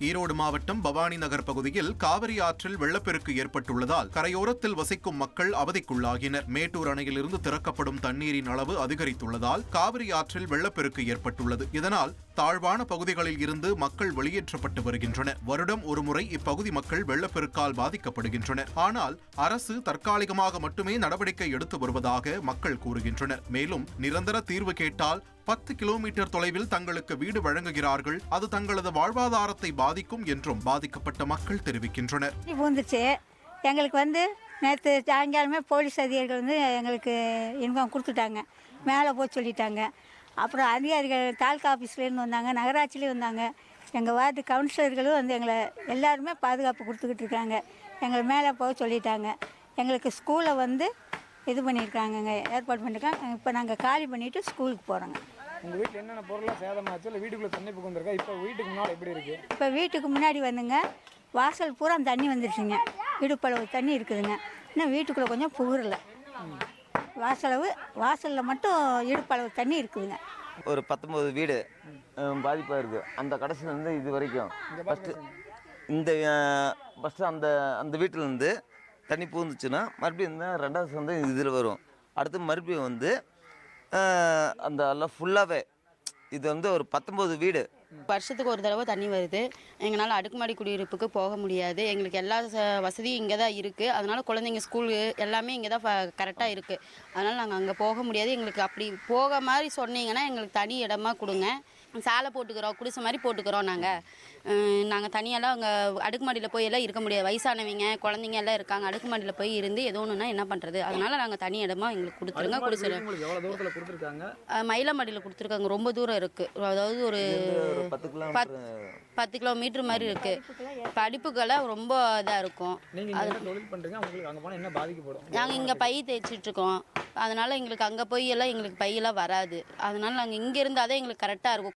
ஈரோடு மாவட்டம் பவானி நகர் பகுதியில் காவிரி ஆற்றில் வெள்ளப்பெருக்கு ஏற்பட்டுள்ளதால் கரையோரத்தில் வசிக்கும் மக்கள் அவதிக்குள்ளாகினர். மேட்டூர் அணையிலிருந்து திறக்கப்படும் தண்ணீரின் அளவு அதிகரித்துள்ளதால் காவிரி ஆற்றில் வெள்ளப்பெருக்கு ஏற்பட்டுள்ளது. இதனால் தாழ்வான பகுதிகளில் இருந்து மக்கள் வெளியேற்றப்பட்டு வருகின்றனர். வருடம் ஒருமுறை இப்பகுதி மக்கள் வெள்ளப்பெருக்கால் பாதிக்கப்படுகின்றனர். ஆனால் அரசு தற்காலிகமாக மட்டுமே நடவடிக்கை எடுத்து வருவதாக மக்கள் கூறுகின்றனர். மேலும் நிரந்தர தீர்வு கேட்டால் 10 கிலோமீட்டர் தொலைவில் தங்களுக்கு வீடு வழங்குகிறார்கள், அது தங்களது வாழ்வாதாரத்தை பாதிக்கும் என்றும் பாதிக்கப்பட்ட மக்கள் தெரிவிக்கின்றனர். எங்களுக்கு நேற்று சாயங்காலமே போலீஸ் அதிகாரிகள் எங்களுக்கு இன்ஃபார்ம் கொடுத்துட்டாங்க, மேலே போய் சொல்லிட்டாங்க. அப்புறம் அதிகாரிகள் தாலுகா ஆஃபீஸ்லேருந்து வந்தாங்க, நகராட்சியிலேயும் வந்தாங்க. எங்கள் வார்டு கவுன்சிலர்களும் எங்களை எல்லாருமே பாதுகாப்பு கொடுத்துக்கிட்டு இருக்காங்க. எங்களை மேலே போக சொல்லிட்டாங்க. எங்களுக்கு ஸ்கூலை இது பண்ணியிருக்காங்கங்க, ஏற்பாடு பண்ணியிருக்காங்க. இப்போ நாங்கள் காலி பண்ணிவிட்டு ஸ்கூலுக்கு போகிறோங்க. உங்கள் வீட்டில் என்னென்ன பொருளாக சேதமாச்சு, இல்லை வீட்டுக்குள்ளே தண்ணி புகுந்துருக்கா? இப்போ வீட்டுக்கு முன்னாடி எப்படி இருக்குது? இப்போ வீட்டுக்கு முன்னாடி வாசல் பூரா தண்ணி வந்துருச்சுங்க, இடுப்பளவு தண்ணி இருக்குதுங்க. இன்னும் வீட்டுக்குள்ளே கொஞ்சம் புகுறலை, வாசலில் மட்டும் இடுப்பளவு தண்ணி இருக்குதுங்க. ஒரு 19 வீடு பாதிப்பாக இருக்குது. அந்த கடைசியிலேருந்து இது வரைக்கும் ஃபஸ்ட்டு அந்த வீட்டிலேருந்து தண்ணி பூந்துச்சுன்னா மறுபடியும் ரெண்டாவது இதில் வரும். அடுத்து மறுபடியும் அந்த எல்லாம் ஃபுல்லாகவே இது ஒரு 19 வீடு. வருஷத்துக்கு ஒரு தடவை தண்ணி வருது. எங்களால் அடுக்குமாடி குடியிருப்புக்கு போக முடியாது. எங்களுக்கு எல்லா வசதியும் இங்கே தான் இருக்குது. அதனால் குழந்தைங்க ஸ்கூலு எல்லாமே இங்கே தான் கரெக்டாக இருக்குது. அதனால் நாங்கள் அங்கே போக முடியாது. எங்களுக்கு அப்படி போக மாதிரி சொன்னீங்கன்னா எங்களுக்கு தனி இடமா கொடுங்க. சாலை போட்டுக்கிறோம், குடிசை மாதிரி போட்டுக்கிறோம். நாங்கள் தனியெல்லாம் அங்கே அடுக்குமாடியில் போய் எல்லாம் இருக்க முடியாது. வயசானவங்க குழந்தைங்க எல்லாம் இருக்காங்க. அடுக்குமாடியில் போய் இருந்து ஏதோ ஒன்றுனா என்ன பண்ணுறது? அதனால் நாங்கள் தனி இடமா எங்களுக்கு கொடுத்துருங்க. குடிசை மயிலமாடியில் கொடுத்துருக்காங்க. ரொம்ப தூரம் இருக்குது. அதாவது ஒரு 10 கிலோமீட்டர் மாதிரி இருக்குது. படிப்புக்கெல்லாம் ரொம்ப இதாக இருக்கும். நாங்கள் இங்கே பை தேய்ச்சிட்ருக்கோம். அதனால் எங்களுக்கு அங்கே போய் எல்லாம் எங்களுக்கு பையெல்லாம் வராது. அதனால் நாங்கள் இங்கே இருந்தால் தான் எங்களுக்கு கரெக்டாக இருக்கும்.